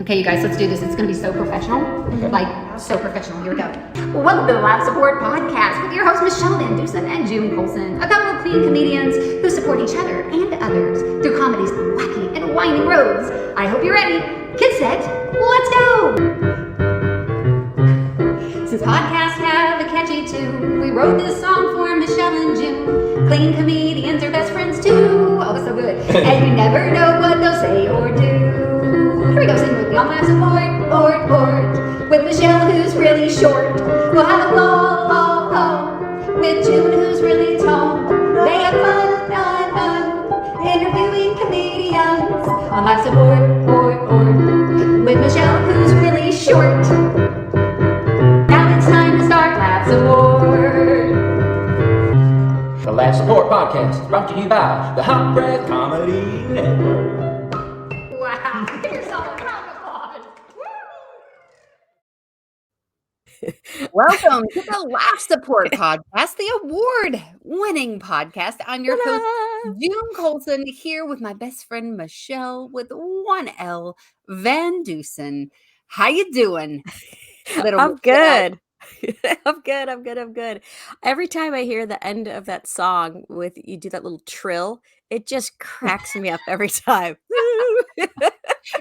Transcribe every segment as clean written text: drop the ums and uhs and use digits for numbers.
Okay, you guys, let's do this. It's going to be so professional. Like, so professional. Here we go. Welcome to the Live Support Podcast with your hosts, Michele VanDusen and June Colson, a couple of clean comedians who support each other and others through comedy's wacky and winding roads. I hope you're ready. Get set. Let's go. Since podcasts have a catchy tune, we wrote this song for Michele and June. Clean comedians are best friends too. Oh, it's so good. And you never know what they'll say or do. Here we go, sing with me on Live Support, with Michele, who's really short. We'll have a ball, with June, who's really tall. They have fun, interviewing comedians on Live Support, with Michele, who's really short. Now it's time to start Live Support. The Live Support Podcast is brought to you by the Hot Breath Comedy Network. Wow, give yourself a round of applause. Welcome to the Live Support Podcast, the award-winning podcast. I'm your host, June Colson, here with my best friend Michele with one L, VanDusen. How you doing? I'm good. I'm good. Every time I hear the end of that song with you do that little trill, it just cracks me up every time.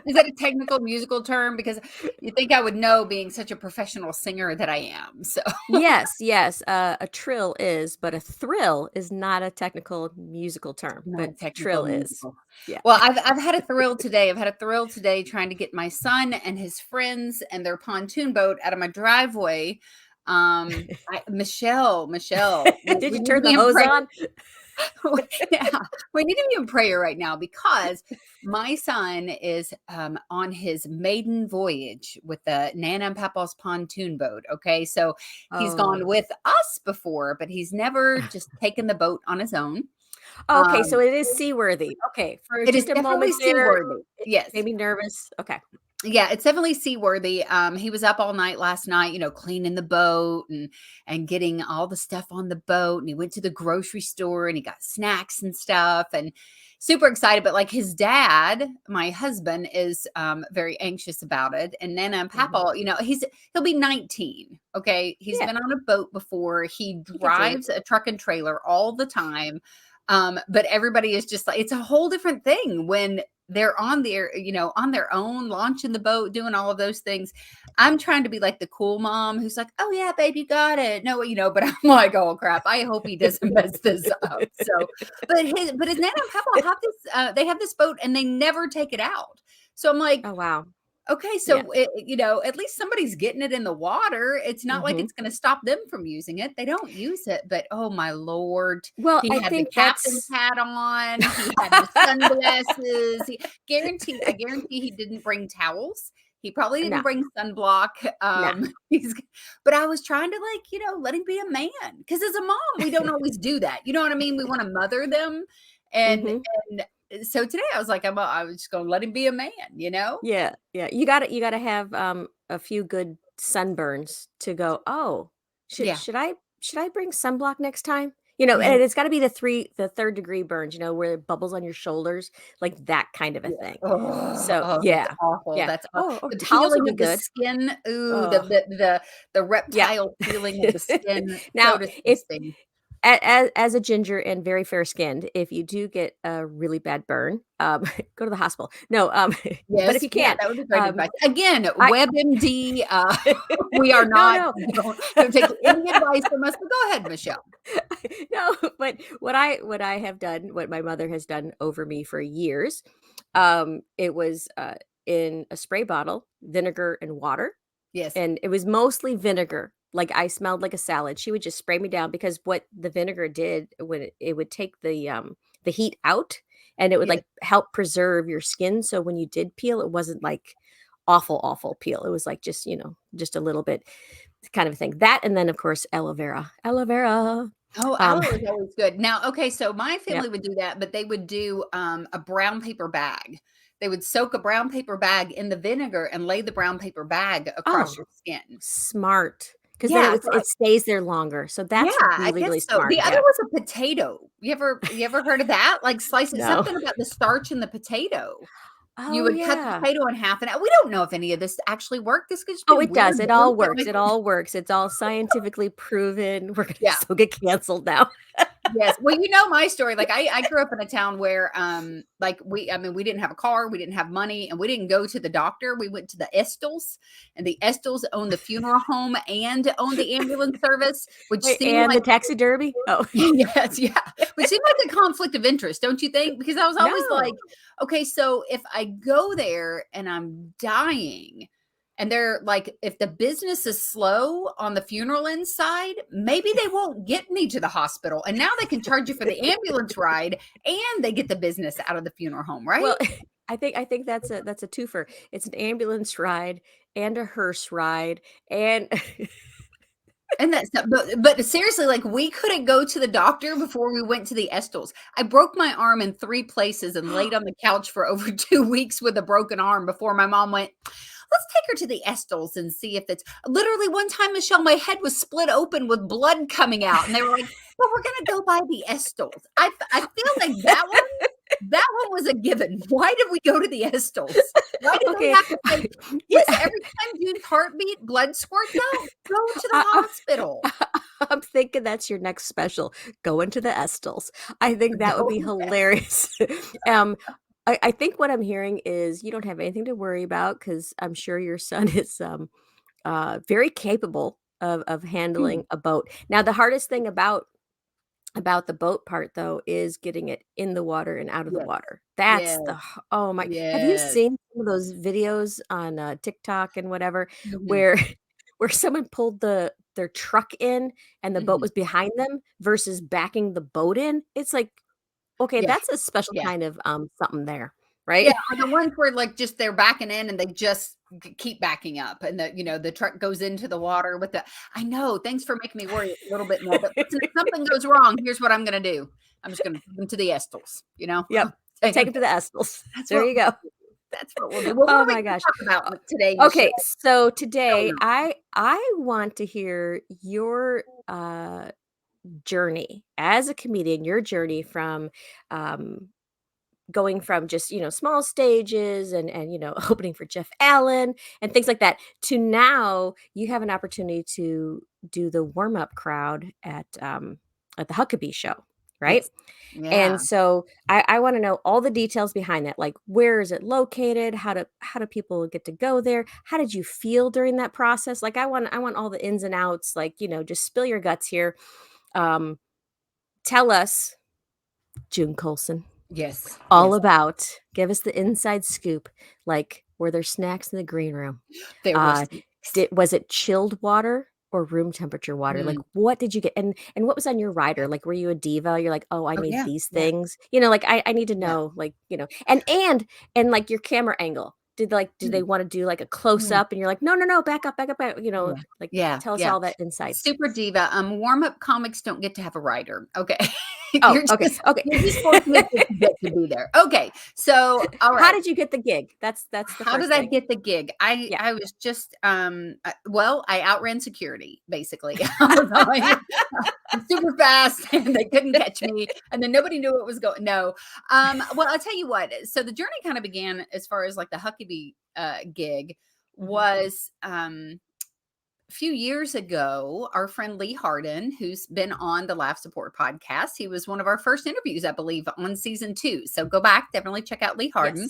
Is that a technical musical term? Because you think I would know, being such a professional singer that I am. So yes. A trill is, but a thrill is not a technical musical term. But trill musical is. Yeah. Well, I've had a thrill today. I've had a thrill today trying to get my son and his friends and their pontoon boat out of my driveway. Michele, did you turn the hose on? Yeah, we need to be in prayer right now because my son is on his maiden voyage with the Nana and Papa's pontoon boat. Okay, so he's gone with us before, but he's never just taken the boat on his own. Okay, so it is seaworthy. Okay, for it just is a moment seaworthy. Yes, made me nervous. Okay. Yeah, it's definitely seaworthy. He was up all night last night, cleaning the boat and getting all the stuff on the boat. And he went to the grocery store and he got snacks and stuff and super excited. But like his dad, my husband, is very anxious about it. And Nana and Papa, he'll be 19. Okay, he's been on a boat before. He drives a truck and trailer all the time. But everybody is just like, it's a whole different thing when they're on their, on their own, launching the boat, doing all of those things. I'm trying to be like the cool mom who's like, oh yeah, babe, you got it. No, but I'm like, oh crap, I hope he doesn't mess this up. So, but his Nana and Papa have this, they have this boat and they never take it out. So I'm like, oh wow. Okay, so at least somebody's getting it in the water. It's not like it's going to stop them from using it. They don't use it, but oh my Lord! Well, he had the captain's hat on. He had the sunglasses. I guarantee he didn't bring towels. He probably didn't bring sunblock. But I was trying to let him be a man because as a mom, we don't always do that. You know what I mean? We want to mother them, and so today I was like, I was just gonna let him be a man, Yeah. You gotta have a few good sunburns to go. Oh, should I bring sunblock next time? And it's got to be the third degree burns. where it bubbles on your shoulders, like that kind of a thing. That's awful. Yeah. That's awful. The peeling would of be the good. skin. Ooh, the reptile peeling of the skin. Now, so disgusting. As a ginger and very fair skinned, if you do get a really bad burn, go to the hospital. No, yes, but if you can't, that would be great advice. Again, WebMD, we are not. No. Don't take any advice from us. But go ahead, Michele. No, but what I have done, what my mother has done over me for years, it was in a spray bottle, vinegar and water. Yes, and it was mostly vinegar. Like I smelled like a salad. She would just spray me down because what the vinegar did when it would take the heat out and it would like help preserve your skin. So when you did peel, it wasn't like awful peel. It was like just a little bit kind of thing. That and then of course aloe vera. Oh, aloe is always good. Now, okay, so my family would do that, but they would do a brown paper bag. They would soak a brown paper bag in the vinegar and lay the brown paper bag across your skin. Smart. Because then it stays there longer. So that's really smart. The other was a potato. You ever heard of that? Like slice it, something about the starch in the potato. You Oh, would cut the yeah. potato in half, and we don't know if any of this actually worked. This could just be Oh, it does. weird It news all that works. we It all works. It's all scientifically proven. We're gonna Yeah. still get canceled now. Yes. Well, you know my story. Like I grew up in a town where like we didn't have a car, we didn't have money, and we didn't go to the doctor. We went to the Estelles, and the Estelles owned the funeral home and owned the ambulance service, which Wait, seemed and the like taxidermy? Oh, yes, yeah. Which seemed like a conflict of interest, don't you think? Because I was always like, no. okay, so if I go there and I'm dying, and they're like, if the business is slow on the funeral inside, maybe they won't get me to the hospital. And now they can charge you for the ambulance ride and they get the business out of the funeral home, right? Well, I think that's a twofer. It's an ambulance ride and a hearse ride and And that's not, but seriously, like we couldn't go to the doctor before we went to the Estels. I broke my arm in 3 places and laid on the couch for over 2 weeks with a broken arm before my mom went, let's take her to the Estels and see if it's literally one time, Michelle, my head was split open with blood coming out. And they were like, well, we're going to go by the Estels. I feel like that one was a given. Why did we go to the Estels? Why did they Okay. have to say, yes, every time June's heartbeat, blood squirts out, go to the hospital. I'm thinking that's your next special, going to the Estels. I think that would be hilarious. I think what I'm hearing is you don't have anything to worry about because I'm sure your son is very capable of handling a boat. Now, the hardest thing about the boat part though is getting it in the water and out of the Yes, water. That's yes, oh my. Have you yes. seen some of those videos on TikTok and whatever Mhm, where where someone pulled their truck in and the boat mhm. was behind them versus backing the boat in? It's like, okay, Yeah, that's a special yeah. kind of something there, Yeah, right? or the ones where, like, just they're backing in and they just keep backing up and the truck goes into the water with the I know, thanks for making me worry a little bit more, but listen, if something goes wrong, here's what I'm gonna do. I'm just gonna take them to the Estels, you know? Yep. Say, Take it to the Estels. that's There what you we'll go. do. That's what we'll do. Well, what Oh are we my gonna gosh. talk about today, Okay, Michelle? so Tell today me. I want to hear your journey as a comedian, your journey from um going from just, small stages and opening for Jeff Allen and things like that to now you have an opportunity to do the warm-up crowd at the Huckabee Show, right? Yes. Yeah. And so I want to know all the details behind that. Like, where is it located? How do people get to go there? How did you feel during that process? Like, I want all the ins and outs. Like, just spill your guts here. Um, Tell us, June Colson, Yes. all Yes. about. Give us the inside scoop. Like, were there snacks in the green room? There was Uh, was it chilled water or room temperature water? Like, mm. what did you get? And what was on your rider? Like, were you a diva? You're like, oh, I Oh, need yeah. these Yeah. things. Like I need to Yeah. know, like, and like your camera angle. Did they Mm. want to do like a close Mm. up? And you're like, no, no, no, back up, back up, back. Yeah. Like Yeah. tell us Yeah. all that insights. Super diva. Warm-up comics don't get to have a writer. Okay. Oh, okay, okay. You're just fortunate that you get to be there. Okay. So, all How right. did you get the gig? That's the How first did I thing. get the gig? I Yeah. I was just well, I outran security basically. I was like, super fast and they couldn't catch me and then nobody knew what was going no. Well, I'll tell you what. So the journey kind of began as far as like the Huckabee gig Mhm. was a few years ago, our friend Lee Harden, who's been on the Laugh Support podcast, he was one of our first interviews, I believe, on season 2. So go back, definitely check out Lee Harden.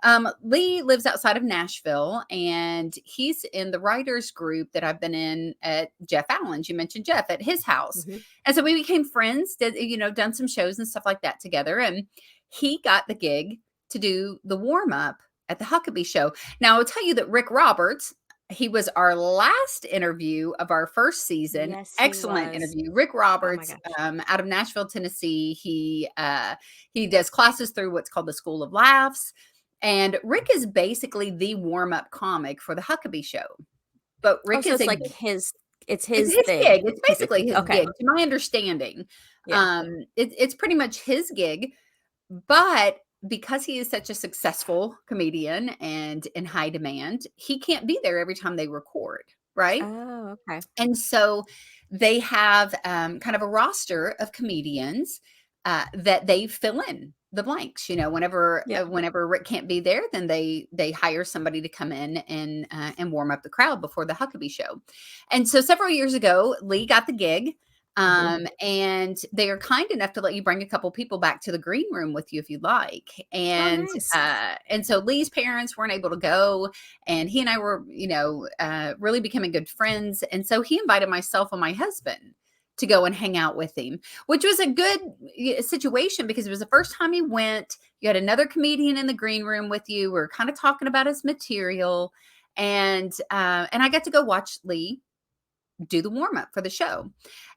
Yes. Lee lives outside of Nashville, and he's in the writers group that I've been in at Jeff Allen's. You mentioned Jeff at his house, Mhm. and so we became friends. Did done some shows and stuff like that together, and he got the gig to do the warm up at the Huckabee Show. Now I'll tell you that Rick Roberts, he was our last interview of our first season. Yes, he Excellent was. interview. Rick Oh my Roberts, gosh. out of Nashville, Tennessee. He does classes through what's called the School of Laughs. And Rick is basically the warm-up comic for the Huckabee Show. But Oh, Rick so is it's a like it's it's his his thing. gig. It's His thing. basically his Okay. gig, to my understanding. Yeah. It's pretty much his gig, but because he is such a successful comedian and in high demand, he can't be there every time they record, right? Oh, okay. And so they have kind of a roster of comedians that they fill in the blanks. Whenever Yep. whenever Rick can't be there, then they hire somebody to come in and warm up the crowd before the Huckabee Show. And so several years ago, Lee got the gig. And they are kind enough to let you bring a couple people back to the green room with you if you'd like. And nice. and so Lee's parents weren't able to go, and he and I were, really becoming good friends. And so he invited myself and my husband to go and hang out with him, which was a good situation because it was the first time he went. You had another comedian in the green room with you. We were kind of talking about his material, and I got to go watch Lee do the warm up for the show.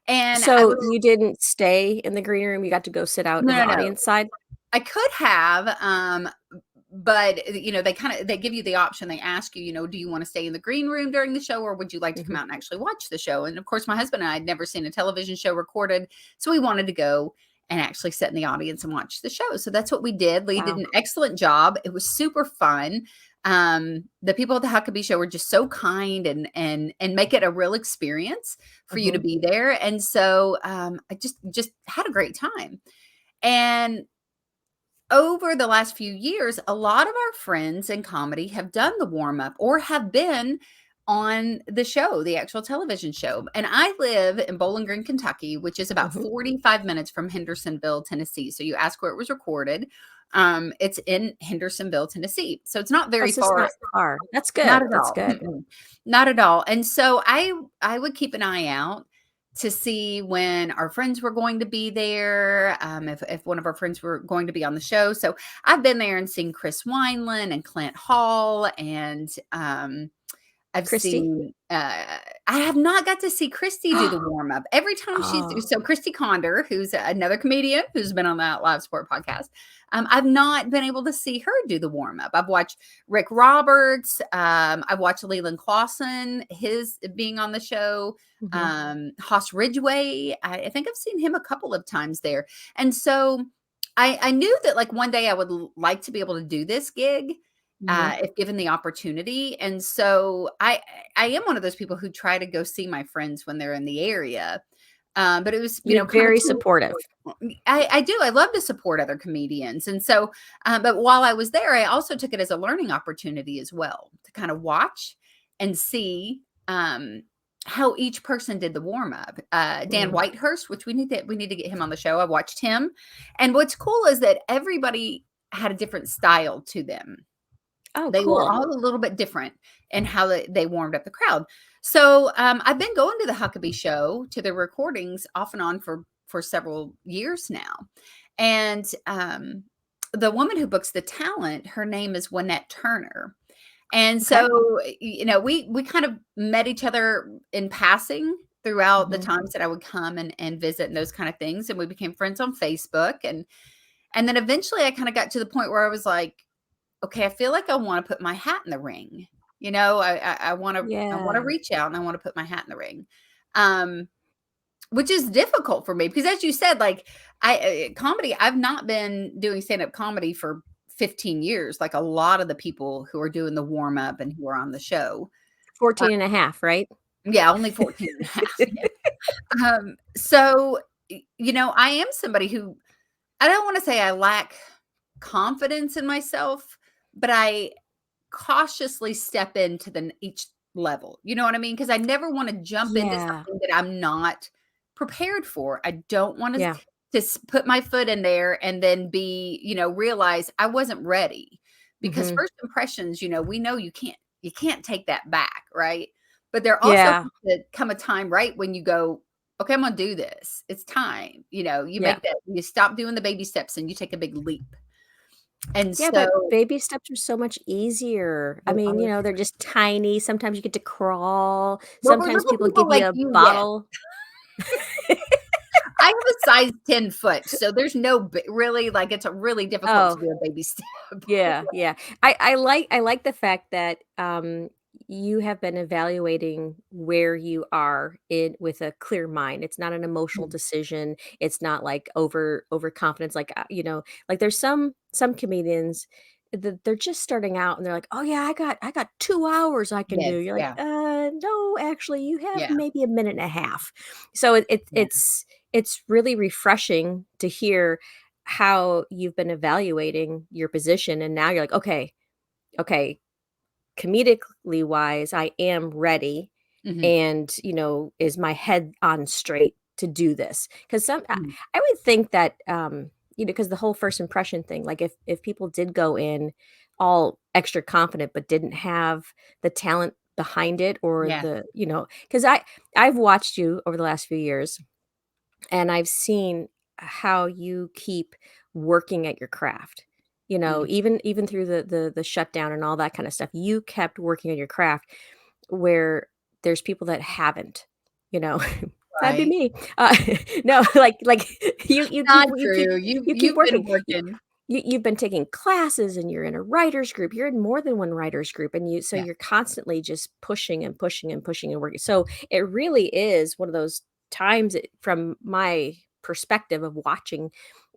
And so you didn't stay in the green room. You got to go sit out in the audience side. I could have, but they give you the option. They ask you, do you want to stay in the green room during the show, or would you like to come out and actually watch the show? And of course, my husband and I had never seen a television show recorded, so we wanted to go and actually sit in the audience and watch the show. So that's what we did. Lee did an excellent job. It was super fun. The people at the Huckabee Show were just so kind and make it a real experience for you to be there. And so I just had a great time. And over the last few years, a lot of our friends in comedy have done the warm up or have been on the show, the actual television show. And I live in Bowling Green, Kentucky, which is about 45 minutes from Hendersonville, Tennessee. So you ask where it was recorded. It's in Hendersonville, Tennessee. So it's not very far. Not far. That's good. Not at That's all. good. Not at all. And so I would keep an eye out to see when our friends were going to be there, if one of our friends were going to be on the show. So I've been there and seen Chris Wineland and Clint Hall, and I've seen, I have not got to see Christy do the warm up. Every time so Christy Condor, who's another comedian who's been on that Live Sport podcast, I've not been able to see her do the warm up. I've watched Rick Roberts. I've watched Leland Clausen, his being on the show. Haas Ridgway. I think I've seen him a couple of times there. And so I knew that like one day I would like to be able to do this gig. If given the opportunity. And so I am one of those people who try to go see my friends when they're in the area. But it was, very supportive. I do. I love to support other comedians. And so, but while I was there, I also took it as a learning opportunity as well to kind of watch and see, how each person did the warm up. Dan Whitehurst, which we need to get him on the show. I watched him. And what's cool is that everybody had a different style to them. Oh, they were all a little bit different in how they warmed up the crowd. So I've been going to the Huckabee Show, to the recordings off and on for several years now. And the woman who books the talent, her name is Wynette Turner. And so, we kind of met each other in passing throughout the times that I would come and visit and those kind of things. And we became friends on Facebook. And then eventually I kind of got to the point where I was like, okay, I feel like I want to put my hat in the ring. I want to reach out and I want to put my hat in the ring. Which is difficult for me because, as you said, like comedy, I've not been doing stand-up comedy for 15 years, like a lot of the people who are doing the warm up and who are on the show. 14 and a half, right? Yeah, only 14 and a half. Yeah. So, I am somebody who, I don't want to say I lack confidence in myself, but I cautiously step into each level. You know what I mean? Because I never want to jump into something that I'm not prepared for. I don't want to put my foot in there and then realize I wasn't ready. Because first impressions, we know you can't take that back, right? But there also has to come a time, right, when you go, okay, I'm gonna do this. It's time. Make that, you stop doing the baby steps and you take a big leap. And but baby steps are so much easier. I mean, they're just tiny. Sometimes you get to crawl. Sometimes people give you a bottle. I have a size 10 foot, so there's no really it's a really difficult to do a baby step. Yeah. I like the fact that you have been evaluating where you are with a clear mind. It's not an emotional decision. It's not like overconfidence. Like there's some comedians that they're just starting out and they're like, oh yeah, I got 2 hours I can do. You're like, no, actually you have maybe a minute and a half. So it's really refreshing to hear how you've been evaluating your position, and now you're like, okay, comedically wise, I am ready, Mhm, and, is my head on straight to do this? Because mhm. I would think that, because the whole first impression thing, like, if people did go in all extra confident but didn't have the talent behind it, or Yeah. because I've watched you over the last few years, and I've seen how you keep working at your craft. Mhm. Even through the shutdown and all that kind of stuff, you kept working on your craft, where there's people that haven't, you know. That'd be Right. me. No, like you keep Not you keep true. You you keep you've been working. working. You've been taking classes, and you're in a writers group. You're in more than one writers group, and so Yeah. you're constantly just pushing and pushing and pushing and working. So it really is one of those times, from my perspective of watching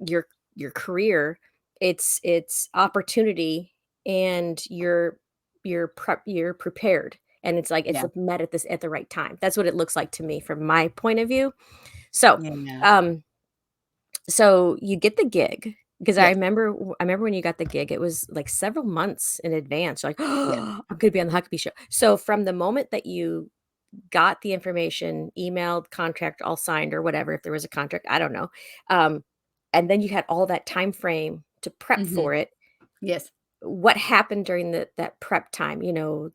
your your career, it's opportunity, and you're prepared, and it's like it's Yeah. met at the right time. That's what it looks like to me from my point of view. So, Yeah. um so you get the gig, because Yes. I remember when you got the gig, it was like several months in advance. You're like, Yes. "Oh, I'm gonna be on the Huckabee Show." So from the moment that you got the information, emailed, contract all signed or whatever, if there was a contract, I don't know. Um, and then you had all that time frame to prep Mhm. for it. Yes. What happened during that prep time?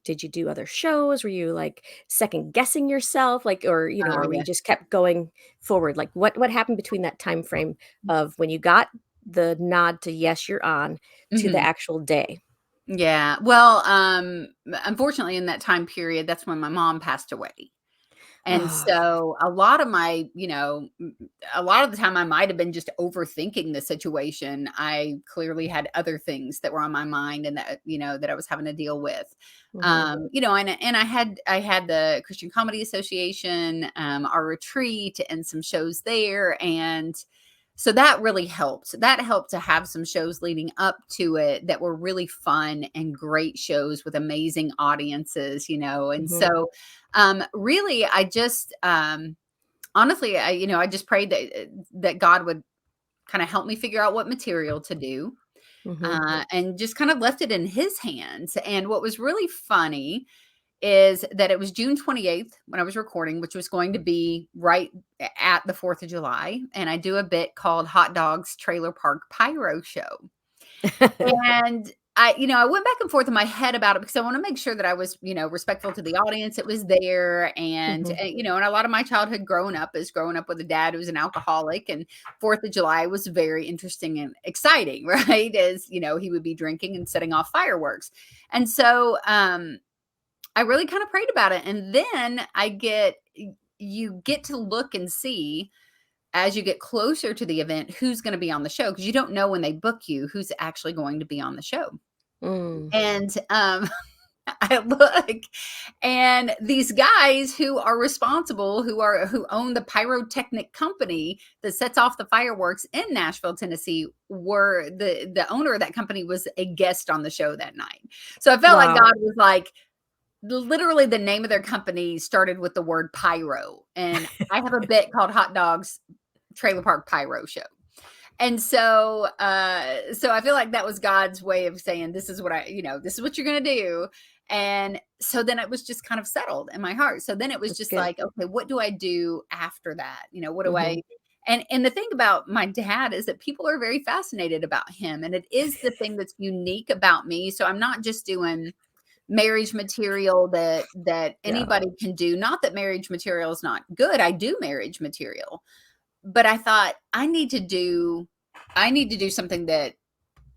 Did you do other shows? Were you like second guessing yourself? Like, or Oh, were you yeah. just kept going forward? Like, what happened between that time frame of when you got the nod to yes, you're on, to the Mhm. actual day? Yeah. Well, unfortunately, in that time period, that's when my mom passed away. And Oh, so a lot of my, a lot of the time I might have been just overthinking the situation. I clearly had other things that were on my mind and that, that I was having to deal with. mhm, And I had the Christian Comedy Association, our retreat and some shows there. And so that really helped. That helped to have some shows leading up to it that were really fun and great shows with amazing audiences, And mhm, so really I just honestly, I just prayed that God would kind of help me figure out what material to do. mhm. And just kind of left it in his hands. And what was really funny is that it was June 28th when I was recording, which was going to be right at the 4th of July. And I do a bit called Hot Dogs Trailer Park Pyro Show. And I went back and forth in my head about it because I want to make sure that I was, respectful to the audience. It was there. Mhm. And a lot of my childhood growing up is growing up with a dad who was an alcoholic. And 4th of July was very interesting and exciting, right? As, he would be drinking and setting off fireworks. And so, I really kind of prayed about it. And then you get to look and see as you get closer to the event who's going to be on the show because you don't know when they book you who's actually going to be on the show. Mm. And I look and these guys who are responsible, who own the pyrotechnic company that sets off the fireworks in Nashville, Tennessee, were the owner of that company was a guest on the show that night. So I felt like Wow. God was like, literally the name of their company started with the word pyro. And I have a bit called Hot Dogs Trailer Park Pyro Show. And so I feel like that was God's way of saying, this is what this is what you're going to do. And so then it was just kind of settled in my heart. So then it was That's just good. like, okay, what do I do after that? What do Mhm. I, and the thing about my dad is that people are very fascinated about him. And it is the thing that's unique about me. So I'm not just doing marriage material that Yeah. anybody can do. Not that marriage material is not good. I do marriage material. But I thought I need to do something that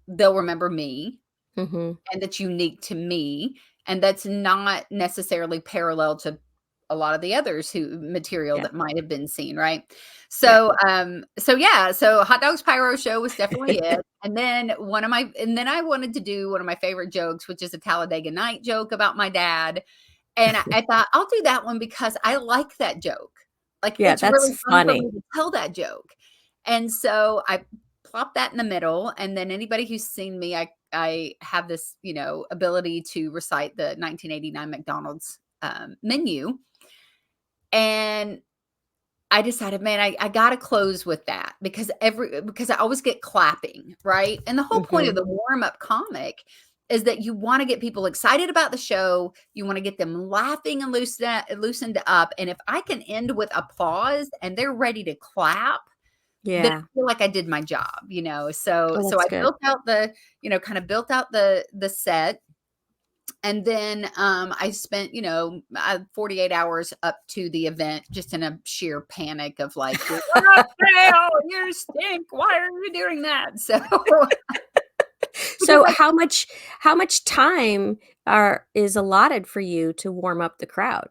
they'll remember me Mhm. and that's unique to me and that's not necessarily parallel to a lot of the others who material Yeah. that might have been seen, right? Yeah. So Hot Dogs Pyro Show was definitely it. And then I wanted to do one of my favorite jokes, which is a Talladega Night joke about my dad. And I thought I'll do that one because I like that joke. Like Yeah, it's really that's fun for funny. me to tell that joke. And so I plop that in the middle. And then anybody who's seen me, I have this, ability to recite the 1989 McDonald's menu. And I decided, man, I got to close with that because I always get clapping, right? And the whole point of Mhm. the warm-up comic is that you want to get people excited about the show. You want to get them laughing and loosened up. And if I can end with applause and they're ready to clap, then I Yeah. feel like I did my job, you know. So Oh, so that's I good. built out the, kind of built out the set. And then I spent, 48 hours up to the event just in a sheer panic of like, you're not fail, you stink. Why are you doing that? So because So how much time is allotted for you to warm up the crowd?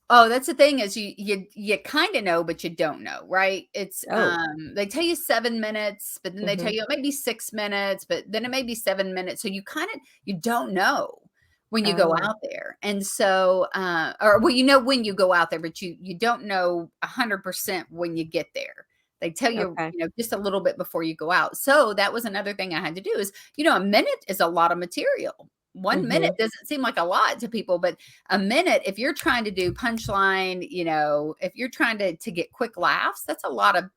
that's the thing is you kind of know, but you don't know, right? It's Oh. they tell you 7 minutes, but then they tell Mhm. you it may be 6 minutes, but then it may be 7 minutes. So you don't know when you go Oh, out there. And so or well, you know when you go out there, but you don't know 100% when you get there. They tell you, okay. just a little bit before you go out. So that was another thing I had to do is, a minute is a lot of material. 1 minute Mhm. doesn't seem like a lot to people, but a minute, if you're trying to do punchline, if you're trying to get quick laughs, that's a lot of,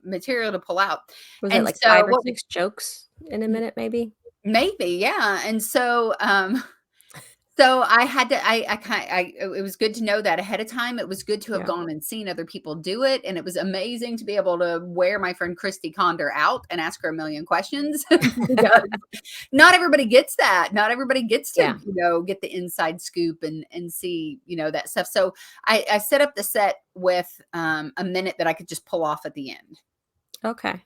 material to pull out. Was it And like so 5 or what 6 jokes in a minute maybe? maybe, yeah. And so, so I had to, it was good to know that ahead of time. It was good to have Yeah. gone and seen other people do it. And it was amazing to be able to wear my friend Christy Condor out and ask her a million questions because not everybody gets that. Not everybody gets to, Yeah. get the inside scoop and see, that stuff. So I set up the set with a minute that I could just pull off at the end. Okay.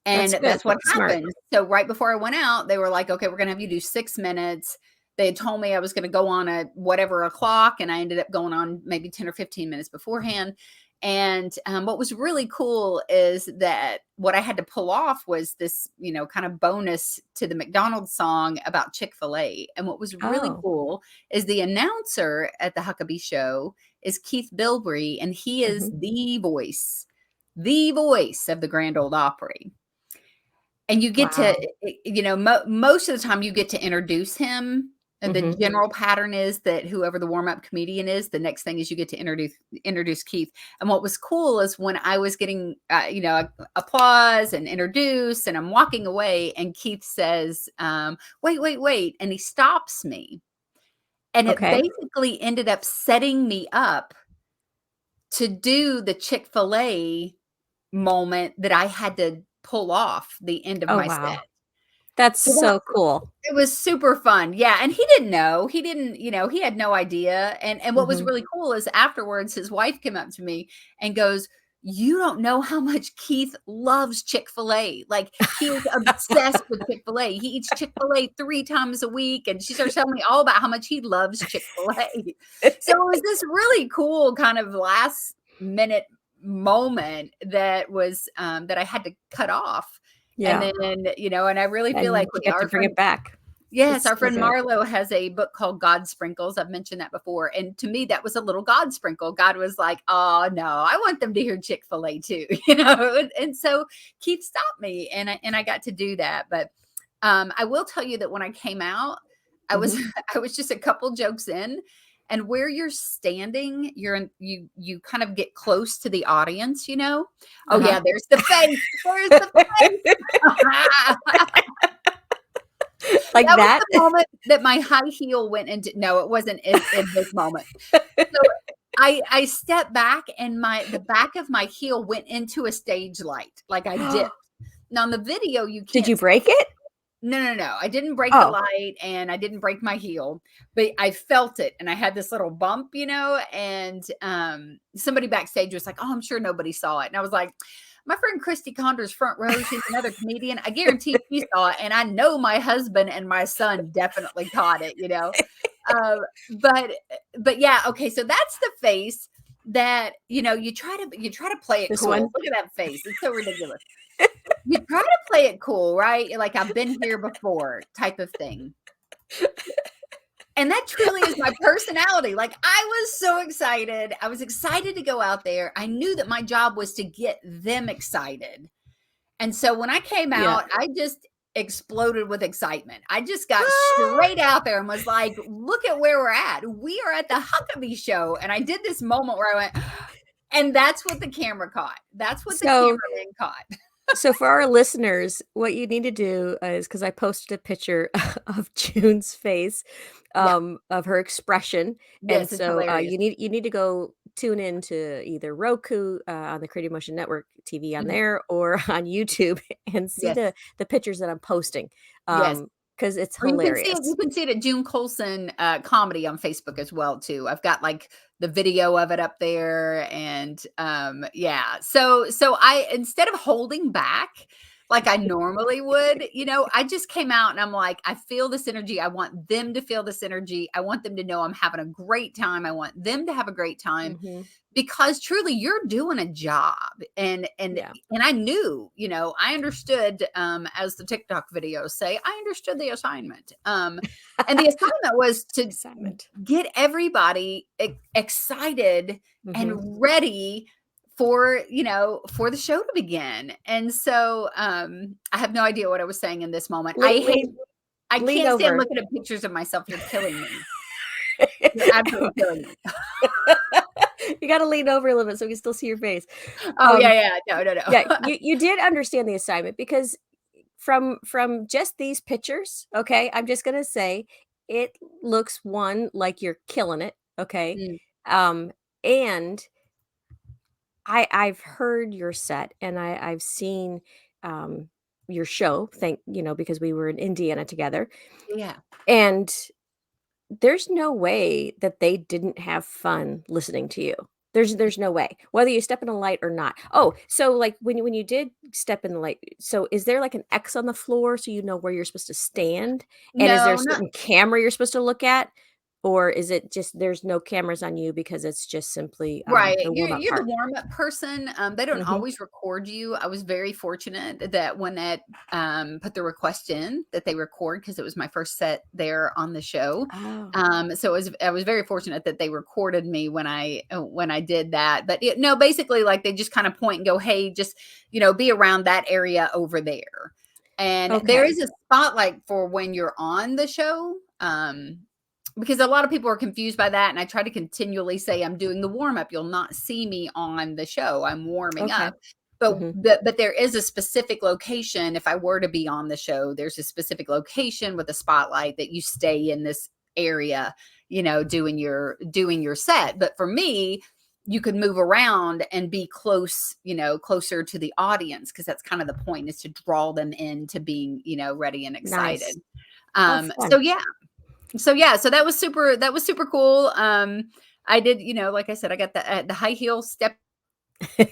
And That's good. that's what That's smart. happened. So right before I went out, they were like, okay, we're going to have you do 6 minutes. They had told me I was going to go on at whatever o'clock, and I ended up going on maybe 10 or 15 minutes beforehand. And what was really cool is that what I had to pull off was this, kind of bonus to the McDonald song about Chick-fil-A. And what was really Oh. cool is the announcer at the Huckabee Show is Keith Bilbrey, and he is Mhm. the voice of the Grand Ole Opry. And you get to, Wow. most of the time you get to introduce him. And the Mhm. general pattern is that whoever the warm-up comedian is, the next thing is you get to introduce Keith. And what was cool is when I was getting, applause and introduce, and I'm walking away, and Keith says, "Wait, wait, wait," and he stops me, and it Okay. basically ended up setting me up to do the Chick-fil-A moment that I had to pull off the end of Oh, my wow. set. That's So that so cool. it was super fun. Yeah, and he didn't know. He didn't, he had no idea. And what was Mhm. really cool is afterwards his wife came up to me and goes, "You don't know how much Keith loves Chick-fil-A. Like, he is obsessed with Chick-fil-A. He eats Chick-fil-A 3 times a week," and she starts telling me all about how much he loves Chick-fil-A. So it was this really cool kind of last minute moment that was, that I had to cut off. And Yeah, then, and I really feel and like you have to our bring friend it back. yes, It's our so friend good. Marlo has a book called God Sprinkles. I've mentioned that before. And to me, that was a little God sprinkle. God was like, "Oh no, I want them to hear Chick-fil-A too," And so Keith stopped me, and I got to do that. But I will tell you that when I came out, I was Mhm. I was just a couple jokes in. And where you're standing, you kind of get close to the audience. Oh Uh-huh. yeah, there's the face. There's the face. Like That was that? the moment that my high heel went into no, it wasn't in this moment. So I stepped back, and the back of my heel went into a stage light, like I dipped. Now on the video, you Did can't you break it? no, no, no. I didn't break the Oh. light, and I didn't break my heel, but I felt it, and I had this little bump. And somebody backstage was like, "Oh, I'm sure nobody saw it." And I was like, "My friend Christy Condor's front row. She's another comedian. I guarantee she saw it, and I know my husband and my son definitely caught it." Um, but but yeah, okay. So that's the face that you try to play it This cool. one? Look at that face. It's so ridiculous. You try to play it cool, right? Like, "I've been here before," type of thing. And that truly is my personality. Like, I was so excited. I was excited to go out there. I knew that my job was to get them excited. And so when I came Yeah. out, I just exploded with excitement. I just got straight out there and was like, "Look at where we're at. We are at the Huckabee Show." And I did this moment where I went, And that's what the camera caught. That's what the So cameraman caught. So for our listeners, what you need to do is because I posted a picture of June's face, Yeah. of her expression, and Yes, it's so hilarious. you need to go tune in to either Roku on the Creative Motion Network TV on Mhm. there or on YouTube and see Yes. the pictures that I'm posting, Yes. because it's Or you hilarious. can see it at June Colson comedy on Facebook as well too. I've got like the video of it up there, and yeah. So I, instead of holding back like I normally would, I just came out and I'm like, I feel this energy. I want them to feel this energy. I want them to know I'm having a great time. I want them to have a great time, Hmm. because truly you're doing a job. Yeah, And I knew, I understood, as the TikTok videos say, I understood the assignment. And the assignment was to assignment. get everybody excited Hmm. and ready for the show to begin. And so I have no idea what I was saying in this moment. Lean, I lean can't stand over. looking at pictures of myself. You're killing me. You're absolutely killing me. You got to lean over a little bit so we can still see your face. Oh Um, yeah, yeah. No, no, yeah, no. you did understand the assignment because from just these pictures, okay, I'm just gonna say it looks one like you're killing it, okay, Mm, um, and I've heard your set and I've seen um your show, because we were in Indiana together, yeah. and there's no way that they didn't have fun listening to you. There's no way, whether you step in a light or not. Oh, so, like, when you did step in the light, so is there, like, an X on the floor so you know where you're supposed to stand? And is there No, a not certain camera you're supposed to look at? Or is it just there's no cameras on you because it's just simply, right. the warm-up You're the part? warm-up person. They don't Mhm. always record you. I was very fortunate that when that put the request in that they record, because it was my first set there on the show. Oh, So I was very fortunate that they recorded me when I did that. But no, basically, like, they just kind of point and go, "Hey, just be around that area over there." And there okay. is a spotlight for when you're on the show. Because a lot of people are confused by that, and I try to continually say, I'm doing the warm up. You'll not see me on the show. I'm warming Okay. up. But Mhm. but there is a specific location. If I were to be on the show, there's a specific location with a spotlight that you stay in this area, doing your set. But for me, you could move around and be closer to the audience, because that's kind of the point, is to draw them into being, ready and Nice. excited. Oh, So fun. yeah, so that was super cool. I did, like I said, I got the high heel step, but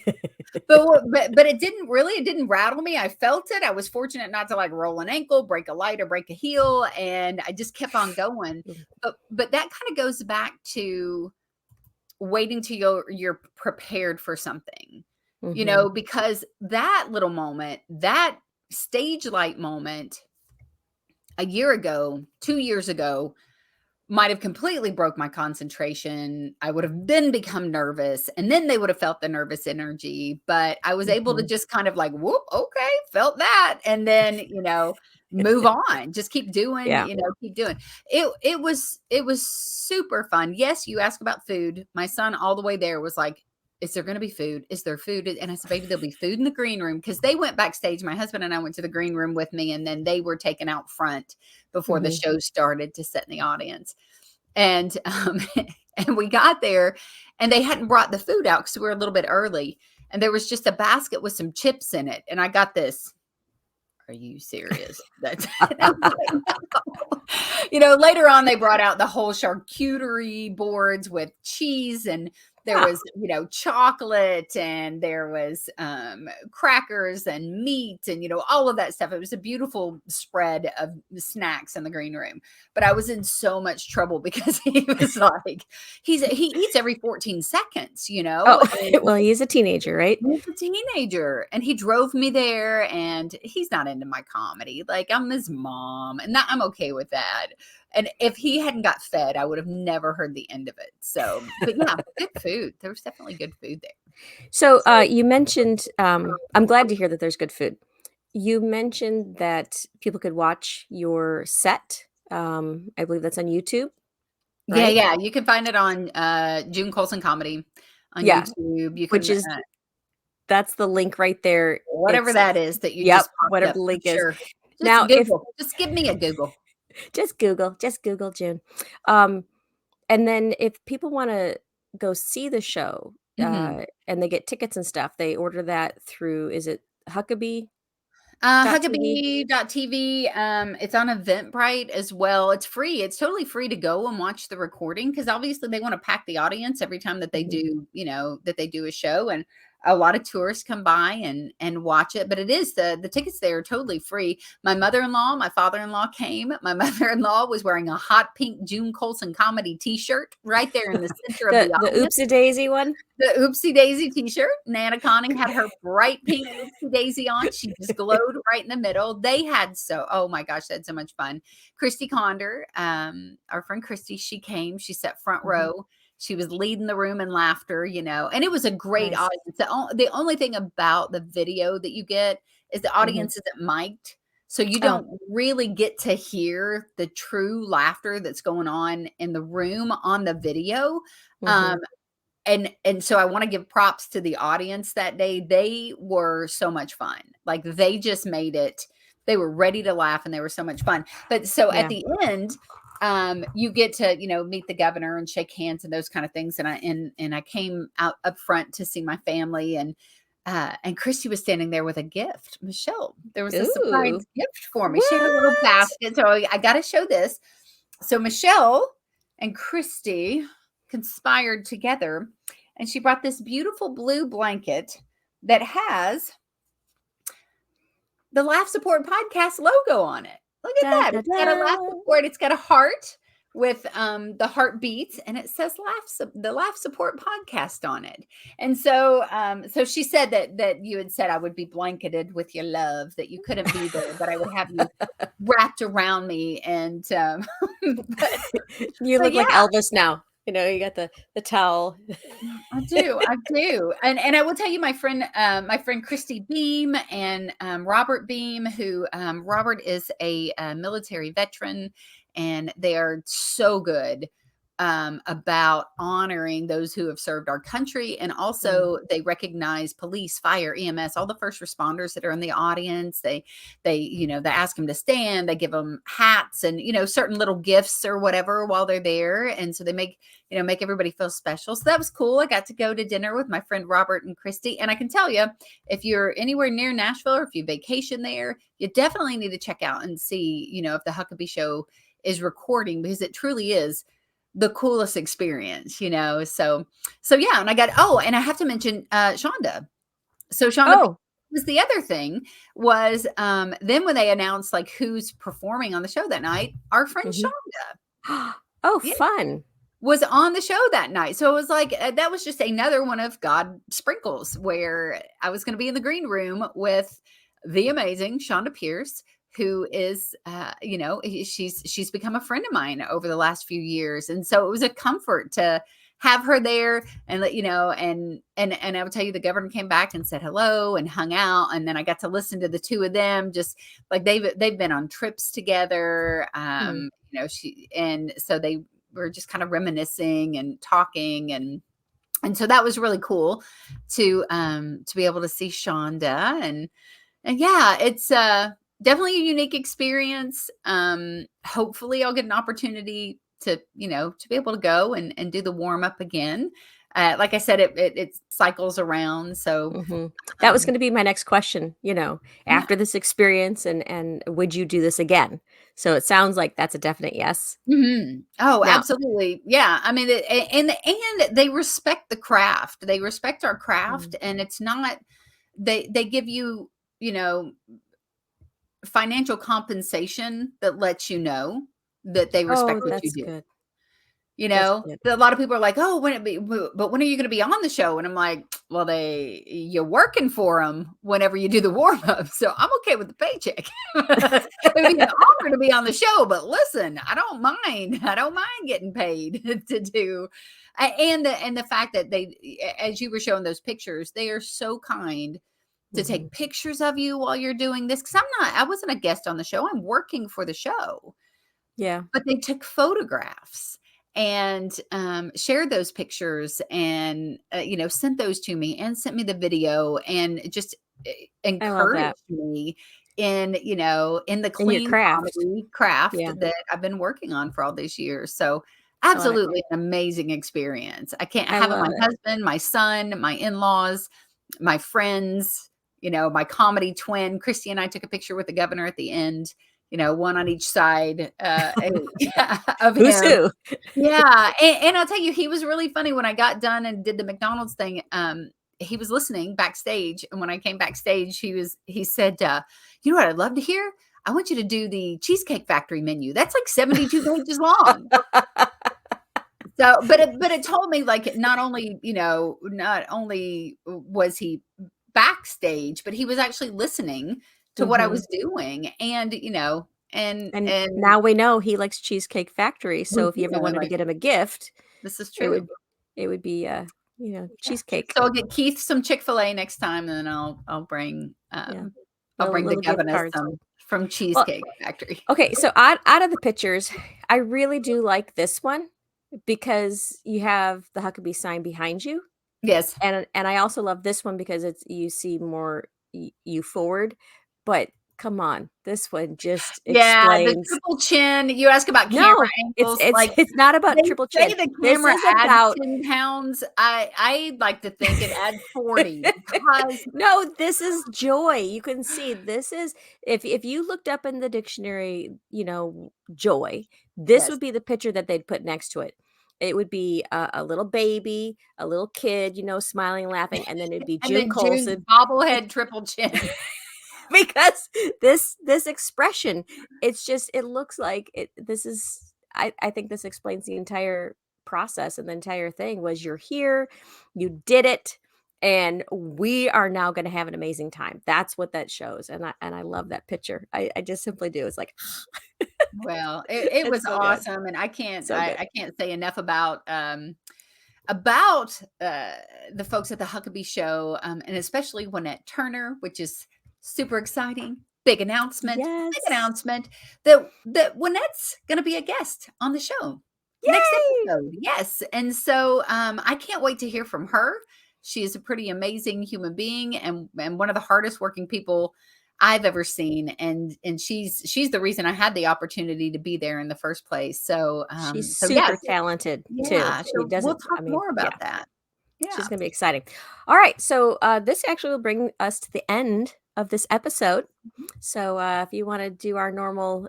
it didn't rattle me. I felt it. I was fortunate not to like roll an ankle, break a light, or break a heel, and I just kept on going. But that kind of goes back to waiting till you're prepared for something, Mhm. because that little moment, that stage light moment a year ago, 2 years ago, might have completely broke my concentration. I would have then become nervous, and then they would have felt the nervous energy, but I was able to Mhm. just kind of like, "Whoop, okay, felt that," and then, move on. Just Yeah. keep doing. It was super fun. Yes, you ask about food. My son all the way there was like, "Is there gonna be food? Is there food?" And I said, "Baby, there'll be food in the green room," because they went backstage. My husband and I went to the green room with me, and then they were taken out front before the Mhm. show started to sit in the audience. And and we got there, and they hadn't brought the food out because we were a little bit early. And there was just a basket with some chips in it. And I got this. Are you serious? That's later on they brought out the whole charcuterie boards with cheese, and there Ah, was, chocolate, and there was crackers and meat, and all of that stuff. It was a beautiful spread of snacks in the green room. But I was in so much trouble because he was like, he eats every 14 seconds, oh, well, he's a teenager, right? he's a teenager, and he drove me there, and he's not into my comedy. Like, I'm his mom, and I'm okay with that. And if he hadn't got fed, I would have never heard the end of it. So, but yeah, good food. There was definitely good food there. So, So, you mentioned, I'm glad to hear that there's good food. You mentioned that people could watch your set. I believe that's on YouTube, yeah, right? yeah, you can find it on June Colson Comedy on Yeah, YouTube. You which can, is that's the link right there. whatever It's that is that you Yep, just popped whatever up, the for link is. sure. Just Now if Google. Just give me a Google. just Google June. Um, and then if people wanna go see the show, Mhm. and they get tickets and stuff, they order that through is it Huckabee.tv? Huckabee.tv, it's on Eventbrite as well. It's free. It's totally free to go and watch the recording because obviously they want to pack the audience every time that they Mhm. do, that they do a show. And a lot of tourists come by and watch it. But it is the tickets there are totally free. My mother-in-law, my father-in-law came. My mother-in-law was wearing a hot pink June Colson comedy t-shirt right there in the center of the The audience. Oopsie Daisy one? The Oopsie Daisy t-shirt. Nana Conning had her bright pink Oopsie Daisy on. She just glowed right in the middle. They had oh my gosh, they had so much fun. Christy Conder, our friend Christy, she came. She sat front Mhm. row. She was leading the room in laughter, and it was a great Nice. audience. The only thing about the video that you get is the Mhm. audience isn't mic'd. So you Oh. don't really get to hear the true laughter that's going on in the room on the video. Um, Mhm. and so I wanna give props to the audience that day. They were so much fun. Like, they just made it they were ready to laugh, and they were so much fun. But so at Yeah. the end, you get to, meet the governor and shake hands and those kind of things, and I came out up front to see my family, and Christy was standing there with a gift. Michelle, there was a surprise Ooh. gift for me. She had a little What? basket, so I gotta show this. So Michelle and Christy conspired together, and she brought this beautiful blue blanket that has the Laugh Support Podcast logo on it. Look at Da, that. da, It's got a Laugh da. Support. It's got a heart with the heartbeats, and it says the Laugh Support Podcast on it. And so she said that you had said I would be blanketed with your love, that you couldn't be there, but I would have you wrapped around me. And but, You but look yeah, like Elvis now. You got the towel. I do, and I will tell you, my friend Christy Beam and Robert Beam, who Robert is a military veteran, and they are so good about honoring those who have served our country, and Mm. also they recognize police, fire, EMS, all the first responders that are in the audience. They ask them to stand, they give them hats and certain little gifts or whatever while they're there, and so they make everybody feel special. So that was cool. I got to go to dinner with my friend Robert and Christy. And I can tell you, if you're anywhere near Nashville or if you vacation there, you definitely need to check out and see, if the Huckabee Show is recording, because it truly is the coolest experience. So yeah, and and I have to mention Shonda. So Shonda Oh. was the other thing was then when they announced like who's performing on the show that night, our friend Mhm. Shonda Oh, fun. was on the show that night. So it was like that was just another one of God sprinkles where I was going to be in the green room with the amazing Shonda Pierce, who is she's become a friend of mine over the last few years. And so it was a comfort to have her there and let and I would tell you the governor came back and said hello and hung out, and then I got to listen to the two of them, just like they've been on trips together. Hmm. She and so they were just kind of reminiscing and talking, and so that was really cool to be able to see Shonda, and yeah, it's definitely a unique experience. Hopefully I'll get an opportunity to be able to go and do the warm up again. Like I said, it cycles around. So Mhm. That was gonna be my next question, yeah. after this experience and would you do this again? So it sounds like that's a definite yes. Oh, Now absolutely. Yeah. I mean, and they respect the craft. They respect our Mm. craft, and it's not they give you, you know, financial compensation that lets you know that they respect Oh, what you that's do. good. You That's know, good. a lot of people are like, "Oh, when it be but when are you gonna be on the show?" And I'm like, "Well, you're working for them whenever you do the warm up, so I'm okay with the paycheck." It'd be an honor to be on the show, but listen, I don't mind. I don't mind getting paid to do and the fact that as you were showing those pictures, they are so kind to Mhm. take pictures of you while you're doing this, because I wasn't a guest on the show, I'm working for the show. Yeah. But they took photographs, and shared those pictures and, sent those to me and sent me the video and just I love that. encouraged me in the In your clean craft. comedy craft Yeah. that I've been working on for all these years. So I love it. absolutely an amazing experience. I can't I have it. My love it. husband, my son, my in-laws, my friends, my comedy twin. Christy and I took a picture with the governor at the end, one on each side of Who's him. who? Yeah, and I'll tell you, he was really funny when I got done and did the McDonald's thing. He was listening backstage, and when I came backstage, he said, "You know what I'd love to hear? I want you to do the Cheesecake Factory menu. That's like 72 pages long." So, but it told me like not only was he backstage, but he was actually listening to what I was doing, and And now we know he likes Cheesecake Factory. So if you ever wanted to like, get him a gift, this is it true. would be cheesecake. So I'll get Keith some Chick-fil-A next time, and then I'll bring I'll bring the Little gift governor cards. some from Well, Cheesecake Factory. okay, so out of the pictures, I really do like this one because you have the Huckabee sign behind you. Yes. And I also love this one because you see more you forward, but come on, this one just Yeah, the explains. triple chin. You ask about camera No, angles, like, it's not about they triple say chin. the This camera is adds about 10 pounds. I'd like to think it adds 40 because no, this is joy. You can see this is if you looked up in the dictionary, joy, this yes. would be the picture that they'd put next to it. It would be a little baby, a little kid, smiling, laughing, and then it'd be And June then June's Colson. bobblehead triple chin. Because this expression, it looks like this is I think this explains the entire process, and the entire thing was you're here, you did it, and we are now going to have an amazing time. That's what that shows, and I love that picture. I just simply do. It's like Well, it was it's so good, awesome, and I can't so good. I can't say enough about the folks at the Huckabee Show, and especially Winnette Turner, which is super exciting. Big announcement! Big Yes, announcement that Winnette's going to be a guest on the show next yay! episode. Yes, and so I can't wait to hear from her. She is a pretty amazing human being and one of the hardest working people I've ever seen, and she's the reason I had the opportunity to be there in the first place. So She's so yes, super talented too. yeah. She So we'll doesn't. talk I mean, more yeah. about that. She's Yeah. gonna be exciting. All right, so this actually will bring us to the end of this episode. Mhm. So if you want to do our normal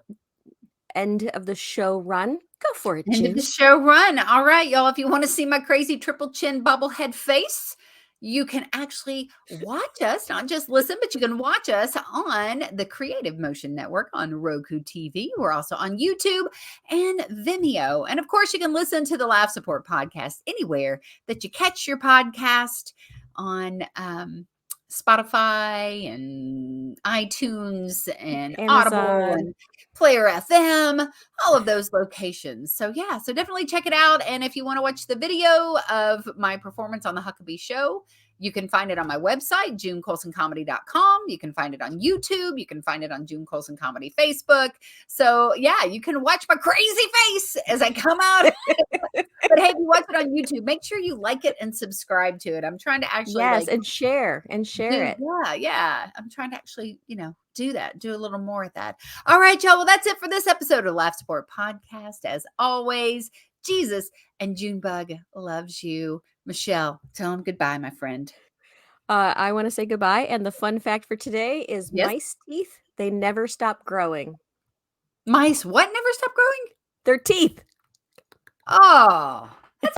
end of the show run, go for it, End of the June. show run. All right, y'all. If you want to see my crazy triple chin bobblehead face, you can actually watch us, not just listen, but you can watch us on the Creative Motion Network on Roku TV. We're also on YouTube and Vimeo. And of course, you can listen to the Laugh Support podcast anywhere that you catch your podcast on Spotify and iTunes and Audible Amazon. and Player FM, all of those locations. So yeah, so definitely check it out. And if you want to watch the video of my performance on the Huckabee Show, you can find it on my website, JuneColsonComedy.com. You can find it on YouTube. You can find it on June Colson Comedy Facebook. So yeah, you can watch my crazy face as I come out. But hey, if you watch it on YouTube, make sure you like it and subscribe to it. I'm trying to actually Yes, and share it. yeah. I'm trying to actually, do that, do a little more of that. All right, y'all. Well, that's it for this episode of Laugh Support Podcast. As always, Jesus and Junebug loves you. Michele, tell him goodbye, my friend. I want to say goodbye. And the fun fact for today is Yes. mice teeth, they never stop growing. Mice, what? Never stop growing? Their teeth. Oh.